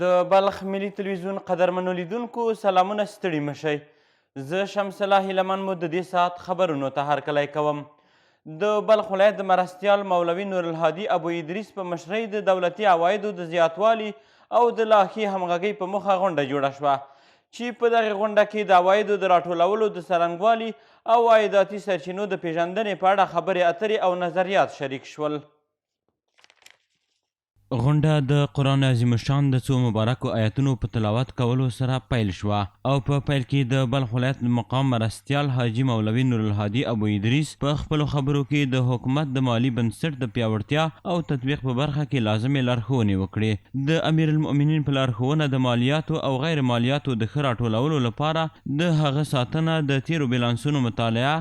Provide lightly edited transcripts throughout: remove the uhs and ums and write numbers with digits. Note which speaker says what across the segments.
Speaker 1: د بلخ ملي تلویزیون قدرمنو لیدونکو سلامونه، ستړي مشئ. زه شمس الله هیلمن مو د دې ساعت خبرونو ته هرکلی کوم. د بلخ ولایت د مرستیال مولوي نورالهادي ابو ادریس په مشرۍ د دولتي عوایدو د زیاتوالي او د لا ښې همغږۍ په موخه غونډه جوړه شوه، چې په دغې غونډه کې د عوایدو د راټولولو د څرنګوالي او عایداتي سرچینو د پیژندنې په اړه خبرې اترې او نظریات شریک شول. غونډه د قرآن عظیم الشان د څو مبارکو آیتونو په تلاوت کولو سره پیل شوه او په پیل کې د بلخ ولایت مقام مرستیال حاجي مولوي نورالهادي ابو ادریس په خپلو خبرو کې د حکومت د مالي بنسټ د پیاوړتیا او تطبیق په برخه کې لازمې لارښوونې وکړې. د امیر المؤمنین په لارښوونه د مالیاتو او غیر مالیاتو د ښه راټولولو لپاره د هغه ساتنه، د تیرو بیلانسونو مطالعه،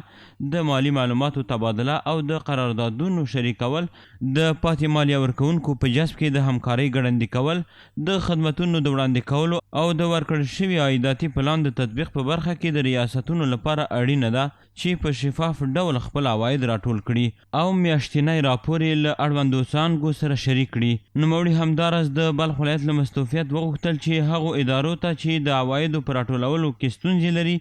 Speaker 1: د مالي معلوماتو تبادله او د قراردادونو شریکول، د پاتې مالیه ورکوونکو په جذب کې د همکارۍ ګړندي کول، د خدمتونو د وړاندې کولو او د ورکړل شوي عایداتي پلان د تطبیق په برخه کې د ریاستونو لپاره اړینه ده چې په شفاف ډول خپل عواید راټول کړي او میاشتنی راپور یې له اړوندو څانګو سره شریک کړي. نوموړي همداراز د بلخ ولایت له مستوفیت وغوښتل چې هغو ادارو ته چې د عوایدو په راټولولو کې ستونزې لري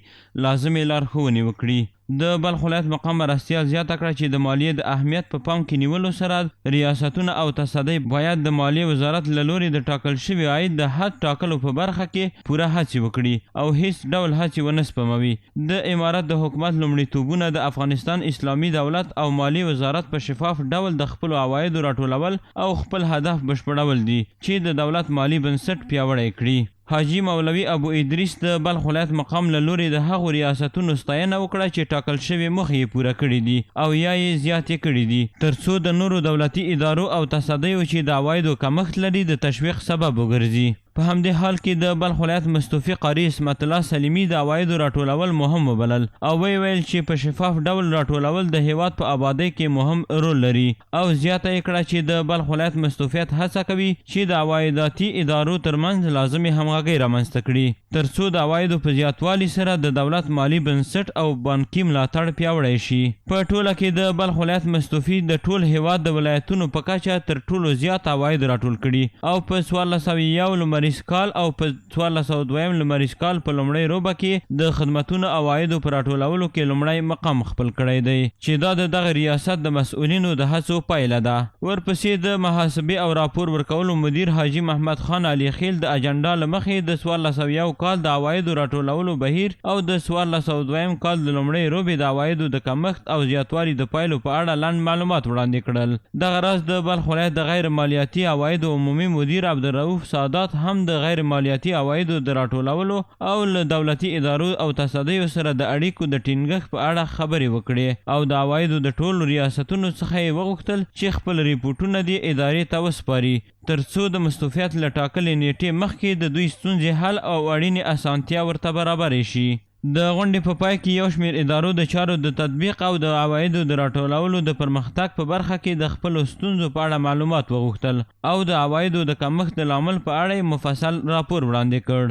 Speaker 1: لازمې لارښوونې وکړي. د بلخ ولایت مقام مرستیال زیاته کړه چې د مالیې د اهمیت په پام کې نیولو سره ریاستونه او تصدۍ باید د مالیې وزارت له لوري د ټاکل شوي عاید د حد ټاکلو په برخه کې پوره هڅې وکړي او هیڅ ډول هڅې ونه سپموي. د امارت د حکومت لومړیتوبونه د افغانستان اسلامي دولت او مالیې وزارت په شفاف ډول د خپلو عوایدو راټولول او خپل هدف بشپړول دي چې د دولت مالی بنسټ پیاوړی کړي. حاجي مولوي ابو ادریس د بلخ ولایت مقام له لوري د هغو ریاستونو ستاینه وکړه چې ټاکل شوي موخې یې پوره کړي دي او یا یې زیاتې کړي دي، ترڅو د نورو دولتي ادارو او تصدیو چې د عوایدو کمښت لري د تشویق سبب وګرځي. په همدې حال کې د بلخ ولایت مستوفي قاري اسمت الله سلیمي د عوایدو راټولول مهم وبلل او ویل چې په شفاف ډول راټولول د هیواد په آبادۍ کې مهم رول لري او زیاته یې کړه چې د بلخ ولایت مستوفیت هڅه کوي چې د عوایداتي ادارو ترمنځ لازمي همغږۍ رامنځته کړي، ترڅو د عوایدو په زیاتوالي سره د دولت مالی بنسټ او بانکي ملاتړ پیاوړی شي. په ټوله کې د بلخ ولایت مستوفي د ټول هیواد د ولایتونو په کچه تر ټولو زیات عواید راټول کړي او په 1401 کال او په 1402 لمریز کال په لومړۍ روبه کې د خدمتونو عوایدو په راټولولو کې لومړی مقام خپل کړی دی چې دا د دغه ریاست د مسؤلینو د هڅو پایله ده. ورپسې د محاسبې او راپور ورکولو مدیر حاجي محمد خان علي خیل د اجنډا له مخې د 1401 کال د عوایدو راټولولو بهیر او د 1402 کال د لومړۍ روبې د عوایدو د کمښت او زیاتوالي د پایلو په اړه لنډ معلومات وړاندې کړل. دغه راز د بلخ ولایت د غیر مالیاتي عوایدو عمومي مدیر عبدالرؤف سادات هم د غیر مالیاتي عوایدو د راټولولو او له دولتي ادارو او تصدیو سره د اړیکو د ټینګښت په اړه خبرې وکړې او د عوایدو د ټولو ریاستونو څخه یې وغوښتل چې خپل ریپورټونه دې ادارې ته وسپاري، ترڅو د مستوفیت له ټاکلې نیټې مخکې د دوی ستونزې حل او اړینې اسانتیا ورته برابرې شي. د غونډې په پای کې یو شمېر ادارو د چارو د تطبیق او د عوایدو د راټولولو د پرمختګ په برخه کې د خپلو ستونزو په اړه معلومات وغوښتل او د عوایدو د کمښت د لامل په اړه یې مفصل راپور وړاندې کړ.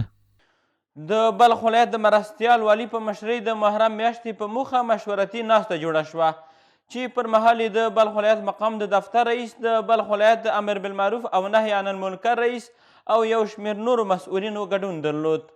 Speaker 1: د بلخ ولایت د مرستیال والي په مشرۍ د محرم میاشتې په موخه مشورتي ناسته جوړه شوه چې پر مهال د بلخ ولایت مقام د دفتر رئیس، د بلخ ولایت د امر بالمعروف او نهي عن المنکر رئیس او یو شمېر نورو مسؤلینو ګډون درلود.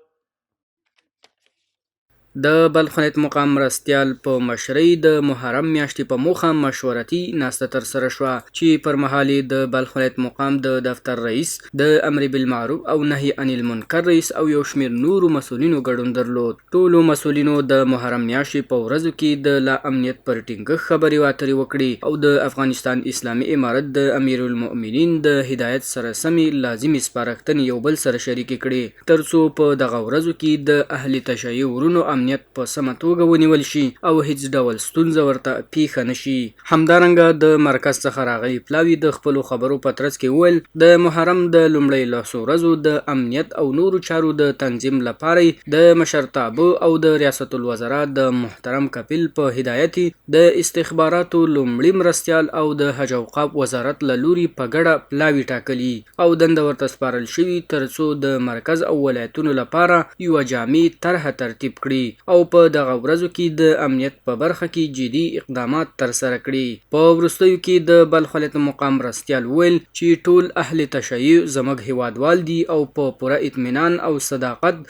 Speaker 2: د بلخ ولایت مقام مرستیال په مشرۍ د محرم میاشتې په موخه مشورتي ناسته ترسره شوه چې پر مهال د بلخ ولایت مقام د دفتر رئیس، د امر بالمعروف او نهي عن المنکر رئیس او یو شمېر نورو مسؤلینو ګډون درلود. ټولو مسؤلینو د محرم میاشتې په ورځو کې د لا امنیت پر ټینګښت خبرې اترې وکړې او د افغانستان اسلامي امارت د امیر المؤمنین د هدایت سره سمې لازمي سپارښتنې یو بل سره شریکې کړې، ترڅو په دغه ورځو کې د اهل تشیع ورونو امنیت په سمه توګه ونیول شي او هیڅ ډول ستونزه ورته پیښه نشي. همدارنګه د مرکز څخه راغلي پلاوي د خپلو خبرو په ترڅ کې وویل د محرم د لومړۍ لسو ورځو د امنیت او نورو چارو د تنظیم لپاره د مشرتابه او د ریاست الوزرا د محترم کپیل په هدایت د استخباراتو لومړي مرستیال او د حج اوقاف وزارت له لوري په ګډه پلاوي ټاکلي او دنده ورته سپارل شوي، ترڅو د مرکز او ولایتونو لپاره یوه جامع طرحه ترتیب کړي کړي او په دغه ورځو کې د امنیت په برخه کې جدي اقدامات ترسره کړي. په وروستیو کې د بلخ ولایت مقام مرستیال ویل چې ټول اهل تشیع زموږ هیوادوال دي او په پوره اطمینان او صداقت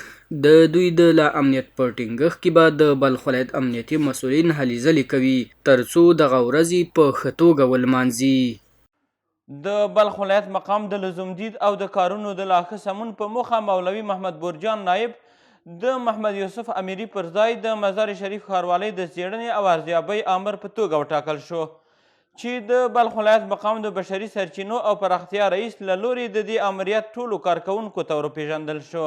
Speaker 2: د دوی د لا امنیت په ټینګښت کې به د بلخ ولایت امنیتي مسؤلین هلې ځلې کوي ترڅو دغه ورځې په ښه توګه ولمانځي.
Speaker 1: د بلخ ولایت مقام د لزومدید او د کارونو د لا ښه سمون په موخه مولوي محمد برجان نایب د محمد یوسف امیري پر ځای د مزار شریف ښاروالۍ د څیړنې او ارزیابۍ آمر په توګه وټاکل شو چې د بلخ ولایت مقام د بشري سرچینو او پراختیا رئیس له لوري د دې امریت ټولو کارکوونکو ته ورپېژندل شو.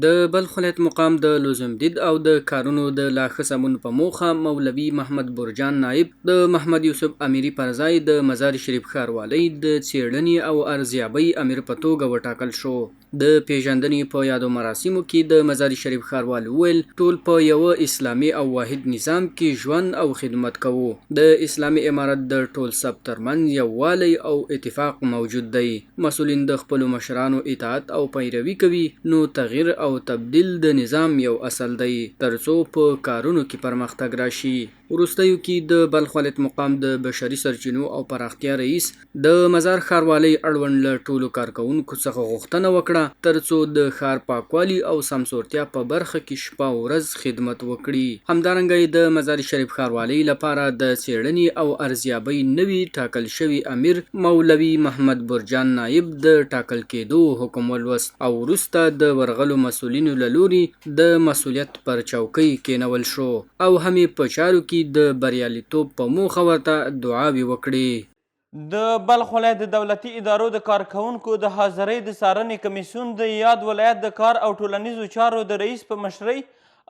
Speaker 2: د بلخ ولایت مقام د لزومدید او د کارونو د لا ښه سمون په موخه مولوي محمد برجان نایب د محمد یوسف امیري پر ځای د مزار شریف ښاروالۍ د څیړنې او ارزیابۍ امیر په توګه وټاکل شو. د پیژندنې په یادو مراسمو کې د مزار شریف ښاروالۍ ویل ټول په یوه اسلامي او واحد نظام کې ژوند او خدمت کوو. د اسلامي امارت د ټول سب ترمنځ یووالی او اتفاق موجود دی. مسؤلین د خپلو مشرانو اطاعت او پیروي کوي نو تغییر او تبدیل د نظام یو اصل دی ترڅو په کارونو کې پرمختګ راشي. وروستیو کې د بلخ ولایت مقام د بشري سرچینو او پراختیا رئیس د مزار ښاروالۍ اړوند له ټولو کارکوونکو څخه غوښتنه وکړه ترڅو د ښار پاکوالي او سمسورتیا په برخه کې شپه او ورځ خدمت وکړي. همدارنګه د مزار شریف ښاروالۍ لپاره د څیړنې او ارزیابۍ نوي ټاکل شوي امیر مولوي محمد برجان نایب د ټاکل کېدو حکم ولوست او وروسته د ورغلو مسؤلینو له لوري د مسؤلیت پر چوکۍ کېنول شو او همې په چارو کې د بریالیتوب په موخه ورته دعاوې وکړي.
Speaker 1: د بلخ ولایت د دولتي ادارو د کارکوونکو د حاضرۍ د څارنې کمیسیون د یاد ولایت د کار او ټولنیزو چارو د رئیس په مشرۍ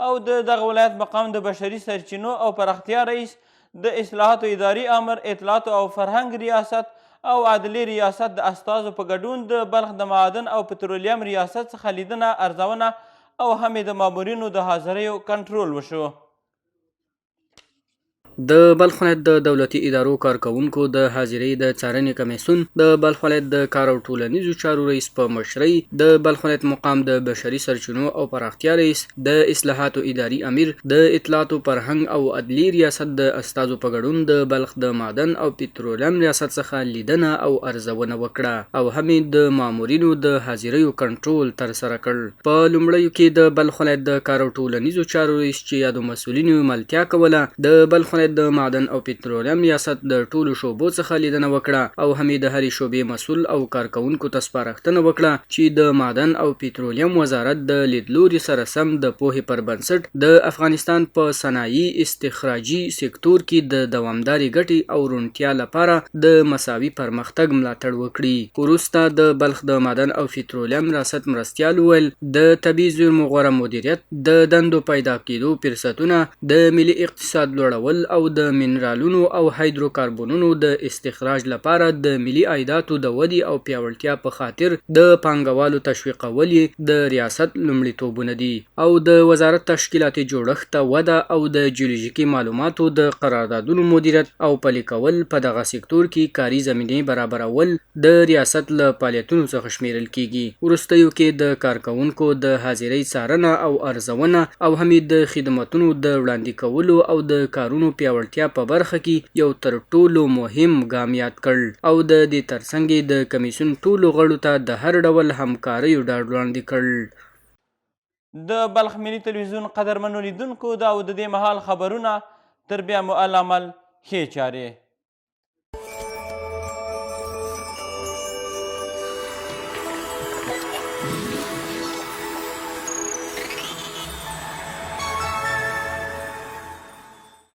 Speaker 1: او د دغه ولایت مقام د بشري سرچینو او پراختیا رئیس د اصلاحاتو اداري امر اطلاعاتو او فرهنګ ریاست او عدلي ریاست د استازو په ګډون د بلخ د معادن او پترولیم ریاست څخه لیدنه ارزونه او همې د مامورینو د حاضریو کنټرول وشو.
Speaker 2: د بلخ ولایت د دولتي ادارو کارکوونکو د حاضرۍ د څارنې کمیسیون د بلخ ولایت د کار او ټولنیزو چارو رئیس په مشرۍ د بلخ ولایت مقام د بشري سرچینو او پراختیا رئیس د اصلاحاتو اداري امیر د اطلاعاتو فرهنګ او عدلي ریاست د استازو په ګډون د بلخ د معدن او پترولیم ریاست څخه لیدنه او ارزونه وکړه او همې د مامورینو د حاضریو کنټرول ترسره کړ. په لومړیو کې د بلخ ولایت د کار او ټولنیزو چارو رئیس چې یادو مسؤلینو ملتیا کوله د بلخ ولایت د معدن او پترولیم ریاست د ټولو شعبو څخه لیدنه وکړه او همې د هرې شعبې مسؤل او کارکوونکو ته سپارښتنه وکړه چې د معدن او پترولیم وزارت د لیدلوري سره سم د پوهې پر بنسټ د افغانستان په صنایعي استخراجي سکتور کې د دوامدارې ګټې او روڼتیا لپاره د مساوي پرمختګ ملاتړ وکړي. وروسته د بلخ د معدن او پترولیم ریاست مرستیال ویل د طبیعي زیرمو غوره مدیریت د دندو پیدا کېدو فرصتونه د ملي اقتصاد لوړول او د منرالونو او هایدروکاربونونو د استخراج لپاره د ملي عایداتو د ودې او پیاوړتیا په خاطر د پانګوالو تشویقول د ریاست لومړیتوبونه دي او د وزارت تشکیلاتي جوړښت ته وده او د جیولوژیکي معلوماتو د قراردادونو مدیریت او پلي کول په دغه سکتور کې کاري زمینې برابرول د ریاست له فعالیتونو څخه شمیرل کیږي. وروستیو کې د کارکوونکو د حاضرۍ څارنه او ارزونه او همې د خدماتونو د وړاندې کولو او د کارونو پیاوړتیا په برخه کې یو تر ټولو مهم ګام یاد کړ او د دې ترڅنګ د کمیسیون ټولو غړو ته د هر ډول همکاریو ډاډ وړاندې کړ.
Speaker 1: د بلخ ملي تلویزیون قدرمنو لیدونکو دا او د دې مهال خبرونه تر بیا مو العمل ښې چارې.